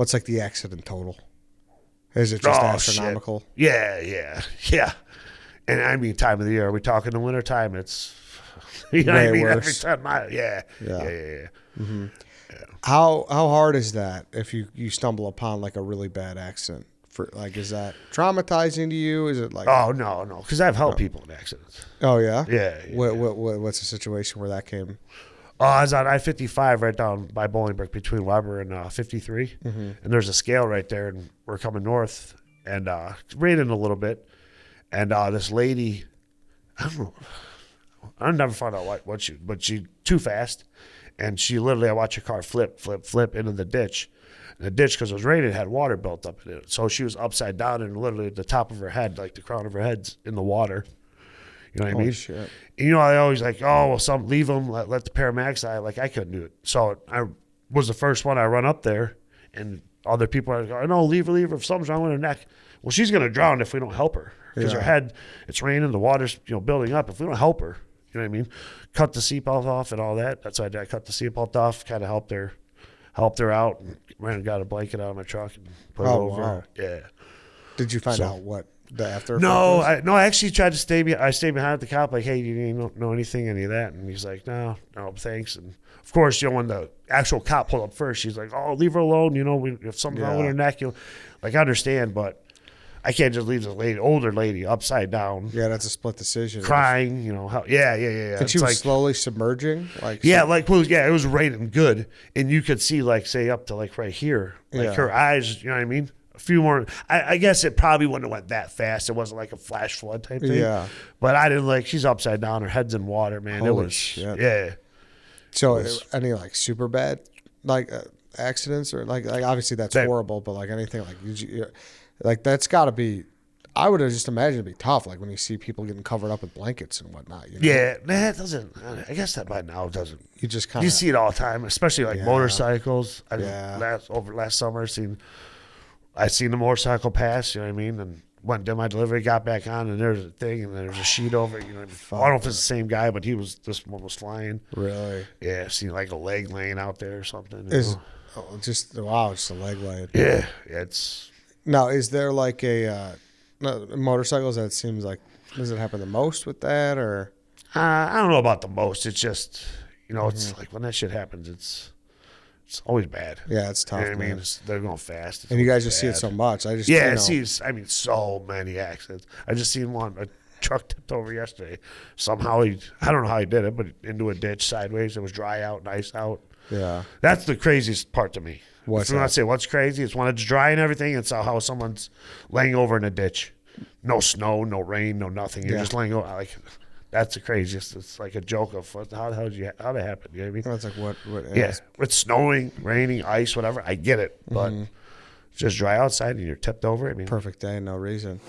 What's like the accident total? Is it just astronomical? Shit. Yeah. And I mean, time of the year. Are we talking the winter time? It's you know way what I mean. worse. Every time, Yeah. yeah. How hard is that if you stumble upon like a really bad accident? For like, is that traumatizing to you? Is it like? Oh no, because I've helped people in accidents. Oh yeah. Yeah. What's the situation where that came? I was on I-55 right down by Bolingbrook between Weber and 53, and there's a scale right there, and we're coming north, and it's raining a little bit, and this lady, I don't know, I never found out what but she too fast, and she literally, I watched her car flip into the ditch. And the ditch, because it was raining, had water built up in it, so she was upside down, and literally the top of her head, like the crown of her head's in the water. You know what I mean? Shit. And, you know, I always like, oh, well, leave them, let the paramedics die. Like, I couldn't do it. So I was the first one. I run up there, and other people are like, no, leave her. If something's wrong with her neck. Well, she's going to drown if we don't help her. Because her head, it's raining, the water's building up. If we don't help her, you know what I mean? Cut the seatbelt off and all that. That's what I did. I cut the seatbelt off, kind of helped her out, and ran and got a blanket out of my truck and put it over. Wow. Yeah. Did you find out what the after? No, I actually tried to stay behind. I stayed behind the cop, like, hey, you didn't know anything, any of that? And he's like, no, thanks. And of course, when the actual cop pulled up first, she's like, oh, leave her alone. If something's wrong with her neck, like, I understand, but I can't just leave this older lady upside down. Yeah, that's a split decision. Crying, yeah. And she was slowly submerging, like. Yeah, it was raining good, and you could see, like, say up to like right here, like her eyes. You know what I mean? A few more. I guess it probably wouldn't have went that fast. It wasn't like a flash flood type thing. Yeah. But I didn't she's upside down. Her head's in water, man. Holy it was shit. Yeah. So any like super bad like accidents or like obviously that's horrible, but like anything like that's got to be. I would have just imagined it'd be tough, like when you see people getting covered up with blankets and whatnot. Yeah, that doesn't. I guess that by now doesn't. You just kind of. You see it all the time, especially like motorcycles. Last summer, I seen the motorcycle pass. You know what I mean? And went to my delivery, got back on, and there's a thing, and there's a sheet over it. I don't know if it's the same guy, but this one was flying. Really? Yeah, seen like a leg laying out there or something. Just a leg laying. Yeah, it's. Now, is there like a motorcycles that seems like, does it happen the most with that, or? I don't know about the most. It's just, it's like when that shit happens, it's always bad. Yeah, it's tough. I mean, they're going fast. And you guys just see it so much. So many accidents. I just seen one. A truck tipped over yesterday. Somehow I don't know how he did it, but into a ditch sideways. It was dry out and ice out. Yeah. That's the craziest part to me. What's that? When I say what's crazy, it's when it's dry and everything, it's how someone's laying over in a ditch. No snow, no rain, no nothing. You're just laying over. Like, that's the craziest. It's like a joke of how did it happen? You know what I mean? It's like what? Yeah, it's snowing, raining, ice, whatever. I get it, but just dry outside and you're tipped over. I mean, perfect day, no reason.